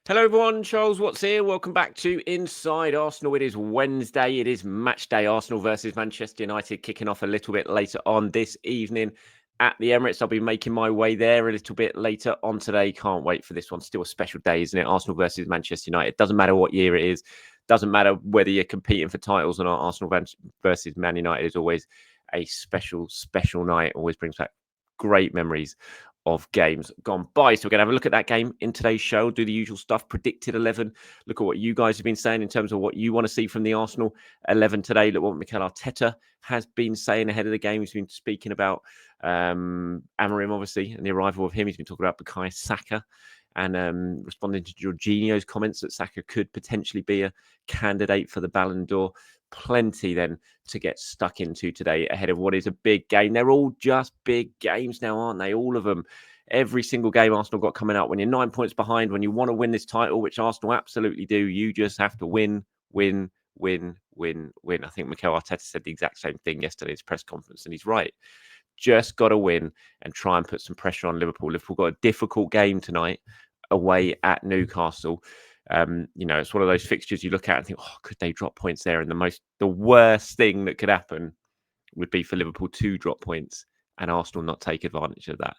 Hello, everyone. Charles Watts here. Welcome back to Inside Arsenal. It is Wednesday. It is match day. Arsenal versus Manchester United kicking off a little bit later on this evening at the Emirates. I'll be making my way there a little bit later on today. Can't wait for this one. Still a special day, isn't it? Arsenal versus Manchester United. Doesn't matter what year it is. Doesn't matter whether you're competing for titles or not. Arsenal versus Man United is always a special, special night. Always brings back great memories of games gone by. So we're going to have a look at that game in today's show, do the usual stuff, predicted 11, look at what you guys have been saying in terms of what you want to see from the Arsenal 11 today. Look what Mikel Arteta has been saying ahead of the game. He's been speaking about Amorim, obviously, and the arrival of him. He's been talking about Bukayo Saka and responding to Jorginho's comments that Saka could potentially be a candidate for the Ballon d'Or. Plenty then to get stuck into today ahead of what is a big game. They're all just big games now, aren't they? All of them. Every single game Arsenal got coming up. When you're 9 points behind, when you want to win this title, which Arsenal absolutely do, you just have to win. I think Mikel Arteta said the exact same thing yesterday at his press conference, and he's right. Just got to win and try and put some pressure on Liverpool. Liverpool got a difficult game tonight away at Newcastle. It's one of those fixtures you look at and think, oh, could they drop points there? And the worst thing that could happen would be for Liverpool to drop points and Arsenal not take advantage of that.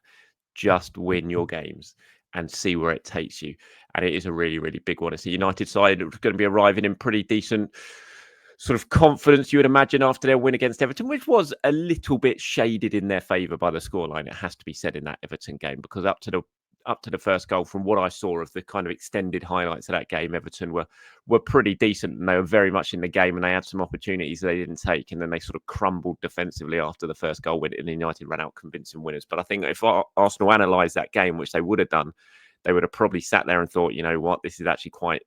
Just win your games and see where it takes you. And it is a really, really big one. It's a United side that's going to be arriving in pretty decent sort of confidence, you would imagine, after their win against Everton, which was a little bit shaded in their favour by the scoreline. It has to be said in that Everton game, because up to the first goal, from what I saw of the kind of extended highlights of that game, Everton were pretty decent, and they were very much in the game, and they had some opportunities they didn't take, and then they sort of crumbled defensively after the first goal went, and United ran out convincing winners. But I think if Arsenal analysed that game, which they would have done, they would have probably sat there and thought, you know what, this is actually quite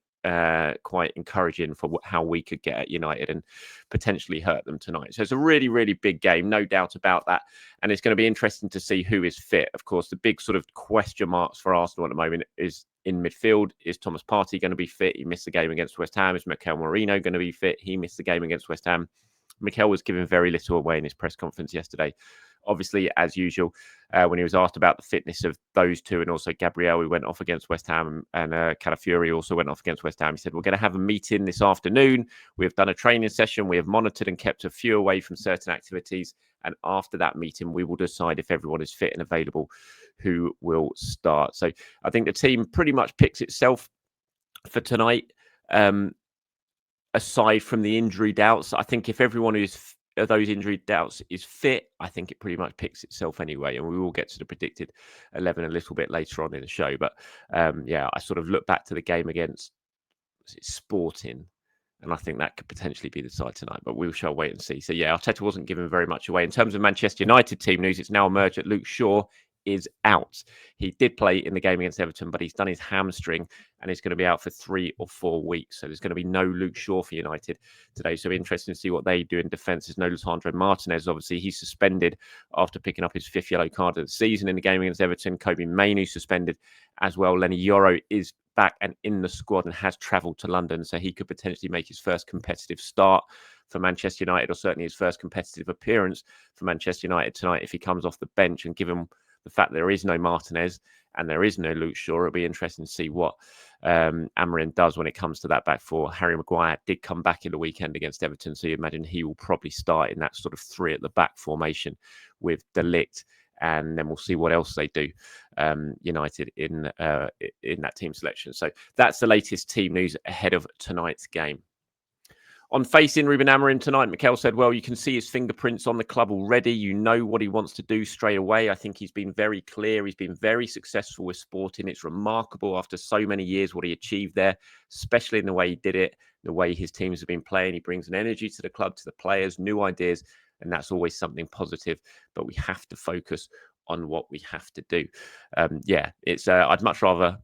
encouraging for how we could get at United and potentially hurt them tonight. So it's a really, really big game, no doubt about that. And it's going to be interesting to see who is fit. Of course, the big sort of question marks for Arsenal at the moment is in midfield. Is Thomas Partey going to be fit? He missed the game against West Ham. Is Mikel Merino going to be fit? He missed the game against West Ham. Mikel was giving very little away in his press conference yesterday. Obviously, as usual, when he was asked about the fitness of those two, and also Gabriel, who went off against West Ham, and Calafiori also went off against West Ham, he said, we're going to have a meeting this afternoon. We have done a training session. We have monitored and kept a few away from certain activities. And after that meeting, we will decide if everyone is fit and available, who will start. So I think the team pretty much picks itself for tonight. Aside from the injury doubts, I think if everyone who's those injury doubts is fit, I think it pretty much picks itself anyway. And we will get to the predicted 11 a little bit later on in the show. But I sort of look back to the game against Sporting, and I think that could potentially be the side tonight. But we shall wait and see. So yeah, Arteta wasn't giving very much away. In terms of Manchester United team news, it's now emerged that Luke Shaw is out. He did play in the game against Everton, but he's done his hamstring and he's going to be out for 3 or 4 weeks. So there's going to be no Luke Shaw for United today. So interesting to see what they do in defence. There's no Lisandro Martinez. Obviously, he's suspended after picking up his 5th yellow card of the season in the game against Everton. Kobe Mainoo suspended as well. Lenny Yoro is back and in the squad and has travelled to London, so he could potentially make his first competitive start for Manchester United, or certainly his first competitive appearance for Manchester United tonight if he comes off the bench. And given the fact that there is no Martinez and there is no Luke Shaw, it'll be interesting to see what Amorim does when it comes to that back four. Harry Maguire did come back in the weekend against Everton, so you imagine he will probably start in that sort of 3 at the back formation with De Ligt, and then we'll see what else they do, United, in that team selection. So that's the latest team news ahead of tonight's game. On facing Ruben Amorim tonight, Mikel said, well, you can see his fingerprints on the club already. You know what he wants to do straight away. I think he's been very clear. He's been very successful with Sporting. It's remarkable after so many years what he achieved there, especially in the way he did it, the way his teams have been playing. He brings an energy to the club, to the players, new ideas, and that's always something positive. But we have to focus on what we have to do. I'd much rather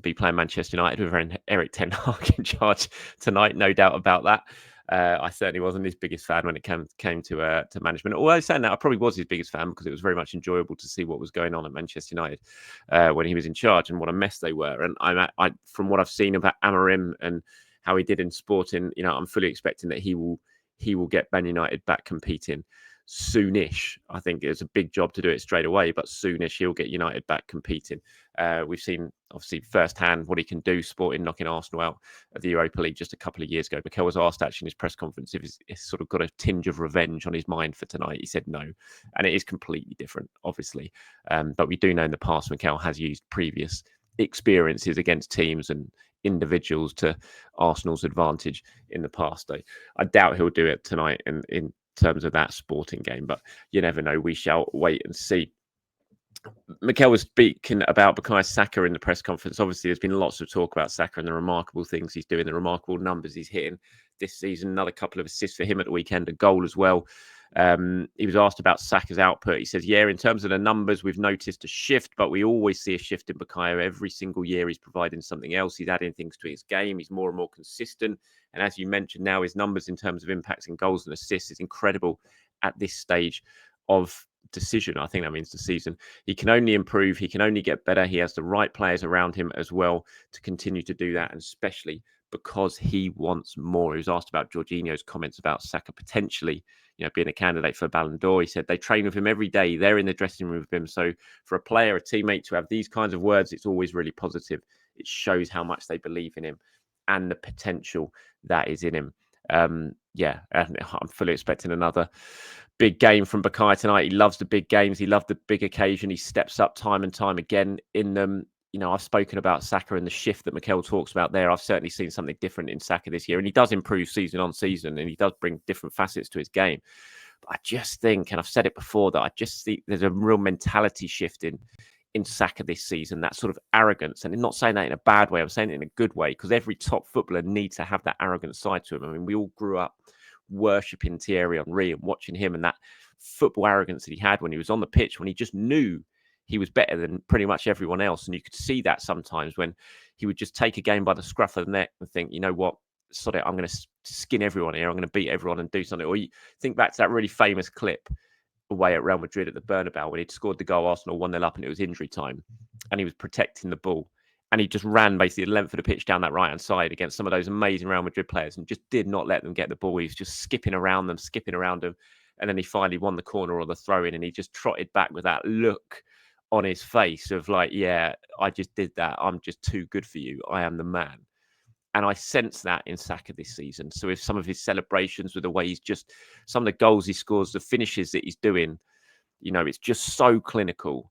be playing Manchester United with Eric Ten Hag in charge tonight, no doubt about that. I certainly wasn't his biggest fan when it came to management. Although saying that, I probably was his biggest fan because it was very much enjoyable to see what was going on at Manchester United when he was in charge and what a mess they were. And I from what I've seen about Amorim and how he did in Sporting, I'm fully expecting that he will get Man United back competing soonish. I think it's a big job to do it straight away, but soonish he'll get United back competing. We've seen obviously firsthand what he can do, Sporting knocking Arsenal out of the Europa League just a couple of years ago. Mikel was asked actually in his press conference if he's sort of got a tinge of revenge on his mind for tonight. He said no, and it is completely different, obviously. But we do know in the past Mikel has used previous experiences against teams and individuals to Arsenal's advantage in the past. I doubt he'll do it tonight in terms of that Sporting game, but you never know. We shall wait and see. Mikel was speaking about Bukayo Saka in the press conference. Obviously, there's been lots of talk about Saka and the remarkable things he's doing, the remarkable numbers he's hitting this season. Another couple of assists for him at the weekend, a goal as well. He was asked about Saka's output. He says, yeah, in terms of the numbers, we've noticed a shift, but we always see a shift in Bukayo. Every single year, he's providing something else. He's adding things to his game. He's more and more consistent. And as you mentioned now, his numbers in terms of impacts and goals and assists is incredible at this stage of decision. I think that means the season. He can only improve. He can only get better. He has the right players around him as well to continue to do that, and especially because he wants more. He was asked about Jorginho's comments about Saka potentially, being a candidate for Ballon d'Or. He said they train with him every day. They're in the dressing room with him. So for a player, a teammate to have these kinds of words, it's always really positive. It shows how much they believe in him and the potential that is in him. I'm fully expecting another big game from Bukayo tonight. He loves the big games. He loved the big occasion. He steps up time and time again in them. I've spoken about Saka and the shift that Mikel talks about there. I've certainly seen something different in Saka this year, and he does improve season on season, and he does bring different facets to his game. But I just think, and I've said it before, that I just think there's a real mentality shift in Saka this season, that sort of arrogance. And I'm not saying that in a bad way. I'm saying it in a good way, because every top footballer needs to have that arrogant side to him. I mean, we all grew up worshipping Thierry Henry and watching him and that football arrogance that he had when he was on the pitch, when he just knew he was better than pretty much everyone else. And you could see that sometimes when he would just take a game by the scruff of the neck and think, you know what, sod it, I'm going to skin everyone here. I'm going to beat everyone and do something. Or you think back to that really famous clip away at Real Madrid at the Bernabeu when he'd scored the goal, Arsenal 1-0 up and it was injury time, and he was protecting the ball. And he just ran basically the length of the pitch down that right-hand side against some of those amazing Real Madrid players and just did not let them get the ball. He was just skipping around them. And then he finally won the corner or the throw-in, and he just trotted back with that look on his face of like, yeah, I just did that. I'm just too good for you. I am the man. And I sense that in Saka this season. So if some of his celebrations, with the way some of the goals he scores, the finishes that he's doing, it's just so clinical.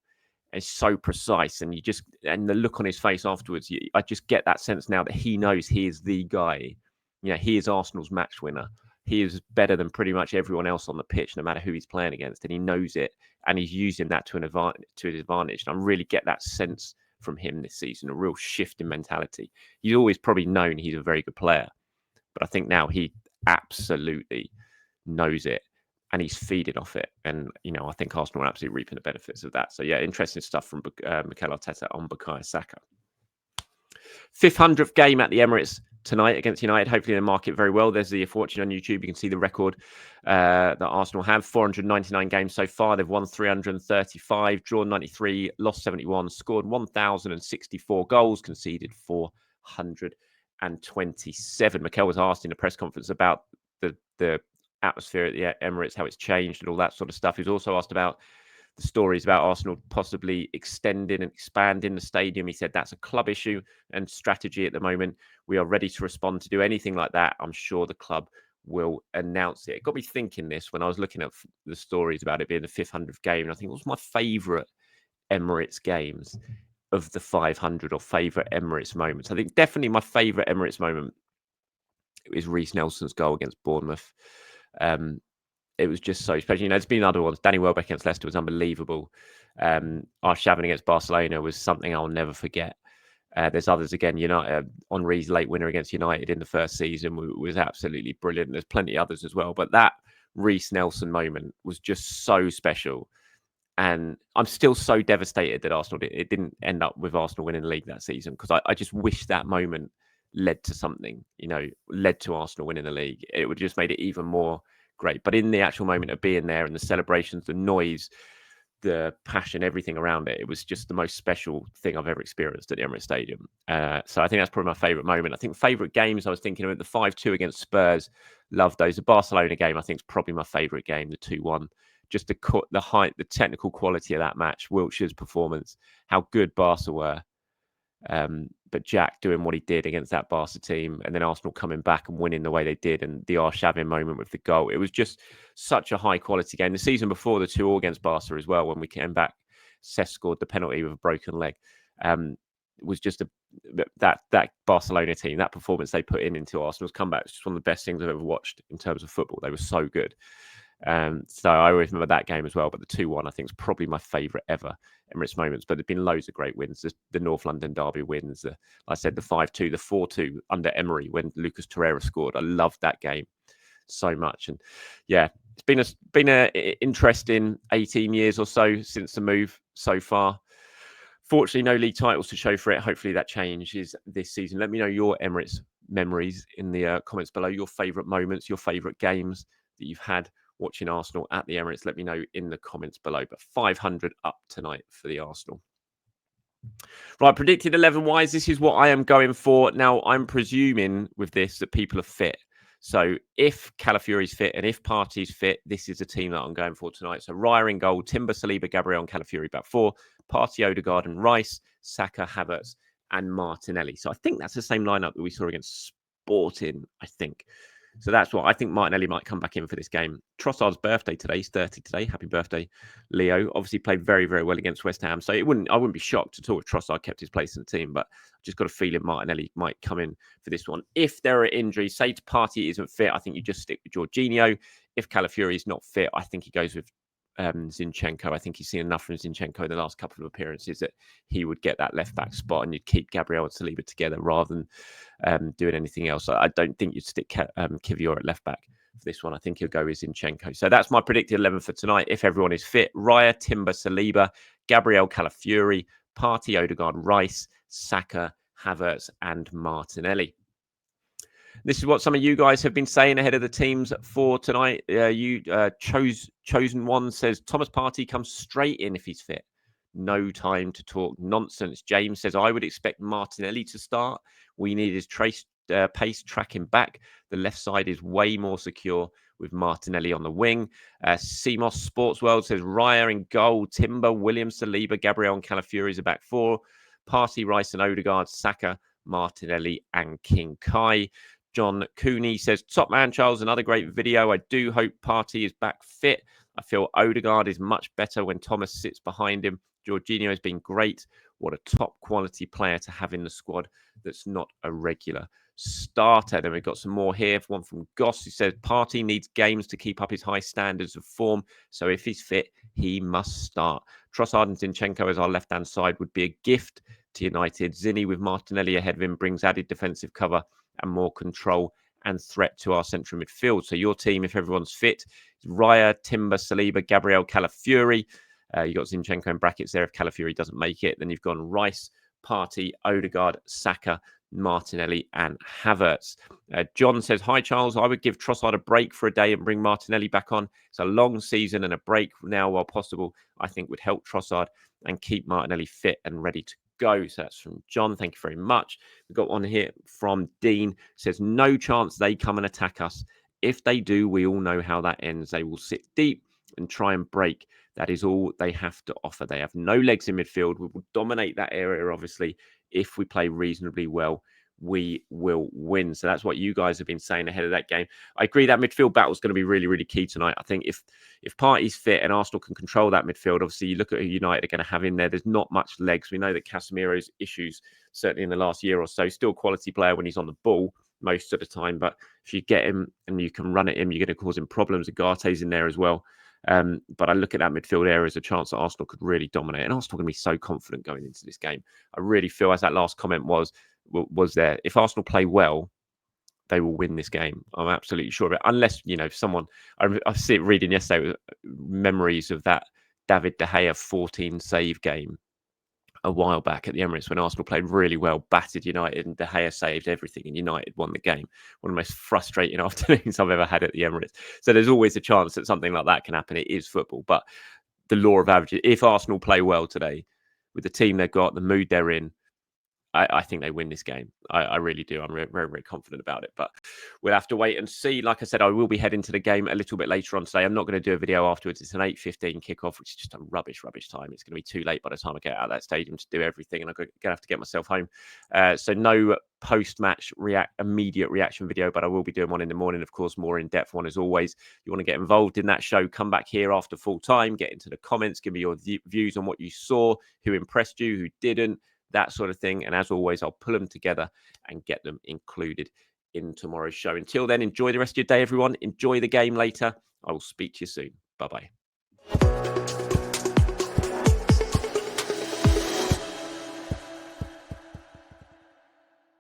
It's so precise, and the look on his face afterwards, I just get that sense now that he knows he is the guy. He is Arsenal's match winner. He is better than pretty much everyone else on the pitch, no matter who he's playing against, and he knows it, and he's using that to his advantage. And I really get that sense from him this season, a real shift in mentality. He's always probably known he's a very good player, but I think now he absolutely knows it. And he's feeding off it. And, I think Arsenal are absolutely reaping the benefits of that. So, yeah, interesting stuff from Mikel Arteta on Bukayo Saka. 500th game at the Emirates tonight against United. Hopefully they mark it very well. There's if you're watching on YouTube, you can see the record that Arsenal have. 499 games so far. They've won 335, drawn 93, lost 71, scored 1,064 goals, conceded 427. Mikel was asked in a press conference about the atmosphere at the Emirates, how it's changed and all that sort of stuff. He was also asked about the stories about Arsenal possibly extending and expanding the stadium. He said that's a club issue and strategy at the moment. We are ready to respond to do anything like that. I'm sure the club will announce it. It got me thinking this when I was looking at the stories about it being the 500th game. And I think it was my favourite Emirates games of the 500 or favourite Emirates moments. I think definitely my favourite Emirates moment is Reece Nelson's goal against Bournemouth. It was just so special. There's been other ones. Danny Welbeck against Leicester was unbelievable. Arshavin against Barcelona was something I'll never forget. There's others again. Henry's late winner against United in the first season was absolutely brilliant. There's plenty others as well. But that Reece Nelson moment was just so special. And I'm still so devastated that it didn't end up with Arsenal winning the league that season, because I just wish that moment led to something, led to Arsenal winning the league. It would just made it even more great. But in the actual moment of being there and the celebrations, the noise, the passion, everything around it, it was just the most special thing I've ever experienced at the Emirates Stadium. So I think that's probably my favourite moment. I think favourite games I was thinking of, the 5-2 against Spurs love those. The Barcelona game, I think, is probably my favourite game, the 2-1. Just the height, the technical quality of that match, Wilshire's performance, how good Barca were. But Jack doing what he did against that Barca team, and then Arsenal coming back and winning the way they did, and the Arshavin moment with the goal. It was just such a high quality game. The season before, the 2-2 against Barca as well, when we came back, Cesc scored the penalty with a broken leg. It was just that Barcelona team, that performance they put into Arsenal's comeback was just one of the best things I've ever watched in terms of football. They were so good. So I always remember that game as well. But the 2-1, I think, is probably my favourite ever Emirates moments. But there've been loads of great wins. The North London derby wins. Like I said, the 5-2, the 4-2 under Emery when Lucas Torreira scored. I loved that game so much. And yeah, it's been a interesting 18 years or so since the move so far. Fortunately, no league titles to show for it. Hopefully that changes this season. Let me know your Emirates memories in the comments below, your favourite moments, your favourite games that you've had watching Arsenal at the Emirates. Let me know in the comments below. But 500 up tonight for the Arsenal. Right, predicted 11-wise, this is what I am going for. Now, I'm presuming with this that people are fit. So if Calafiori's fit and if Partey's fit, this is the team that I'm going for tonight. So Raya in goal, Timber, Saliba, Gabriel and Calafiori back four, Partey, Odegaard and Rice, Saka, Havertz and Martinelli. So I think that's the same lineup that we saw against Sporting, I think. So that's what I think. Martinelli might come back in for this game. Trossard's birthday today. He's 30 today. Happy birthday, Leo. Obviously played very, very well against West Ham. So I wouldn't be shocked at all if Trossard kept his place in the team. But I've just got a feeling Martinelli might come in for this one. If there are injuries, say Partey isn't fit, I think you just stick with Jorginho. If Calafiori is not fit, I think he goes with Zinchenko. I think he's seen enough from Zinchenko in the last couple of appearances that he would get that left back spot and you'd keep Gabriel and Saliba together rather than doing anything else. I don't think you'd stick Kivior at left back for this one. I think he'll go with Zinchenko. So that's my predicted 11 for tonight. If everyone is fit, Raya, Timber, Saliba, Gabriel, Calafiori, Partey, Odegaard, Rice, Saka, Havertz and Martinelli. This is what some of you guys have been saying ahead of the teams for tonight. Chosen One says, Thomas Partey comes straight in if he's fit. No time to talk nonsense. James says, I would expect Martinelli to start. We need his pace tracking back. The left side is way more secure with Martinelli on the wing. CMOS Sports World says, Raya in goal, Timber, Williams, Saliba, Gabriel and Calafiori is a back four. Partey, Rice and Odegaard, Saka, Martinelli and King Kai. John Cooney says, top man, Charles, another great video. I do hope Partey is back fit. I feel Odegaard is much better when Thomas sits behind him. Jorginho has been great. What a top quality player to have in the squad that's not a regular starter. Then we've got some more here. One from Goss who says, Partey needs games to keep up his high standards of form. So if he's fit, he must start. Trossard and Zinchenko as our left-hand side would be a gift to United. Zinni with Martinelli ahead of him brings added defensive cover and more control and threat to our central midfield. So your team, if everyone's fit, is Raya, Timber, Saliba, Gabriel, Calafiori. You've got Zinchenko in brackets there if Calafiori doesn't make it. Then you've gone Rice, Partey, Odegaard, Saka, Martinelli and Havertz. John says, hi, Charles. I would give Trossard a break for a day and bring Martinelli back on. It's a long season and a break now while possible, I think would help Trossard and keep Martinelli fit and ready to go. So that's from John. Thank you very much. We've got one here from Dean. Says, no chance they come and attack us. If they do, we all know how that ends. They will sit deep and try and break. That is all they have to offer. They have no legs in midfield. We will dominate that area, obviously. If we play reasonably well, we will win. So that's what you guys have been saying ahead of that game. I agree that midfield battle is going to be really, really key tonight. I think if Partey's fit and Arsenal can control that midfield, obviously you look at who United are going to have in there. There's not much legs. We know that Casemiro's issues, certainly in the last year or so, still quality player when he's on the ball most of the time. But if you get him and you can run at him, you're going to cause him problems. Agate's in there as well. But I look at that midfield area as a chance that Arsenal could really dominate. And Arsenal are going to be so confident going into this game. I really feel, as that last comment was there, if Arsenal play well, they will win this game. I'm absolutely sure of it. Unless, someone, I see it reading yesterday, memories of that David De Gea 14 save game a while back at the Emirates when Arsenal played really well, battered United, and De Gea saved everything, and United won the game. One of the most frustrating afternoons I've ever had at the Emirates. So there's always a chance that something like that can happen. It is football, but the law of averages, if Arsenal play well today, with the team they've got, the mood they're in, I think they win this game. I really do. I'm very, very confident about it. But we'll have to wait and see. Like I said, I will be heading to the game a little bit later on today. I'm not going to do a video afterwards. It's an 8:15 kickoff, which is just a rubbish time. It's going to be too late by the time I get out of that stadium to do everything, and I'm going to have to get myself home. So no post-match immediate reaction video, but I will be doing one in the morning, of course, more in-depth one as always. You want to get involved in that show, come back here after full time, get into the comments, give me your views on what you saw, who impressed you, who didn't, that sort of thing. And as always, I'll pull them together and get them included in tomorrow's show. Until then, enjoy the rest of your day, everyone. Enjoy the game later. I will speak to you soon. Bye-bye.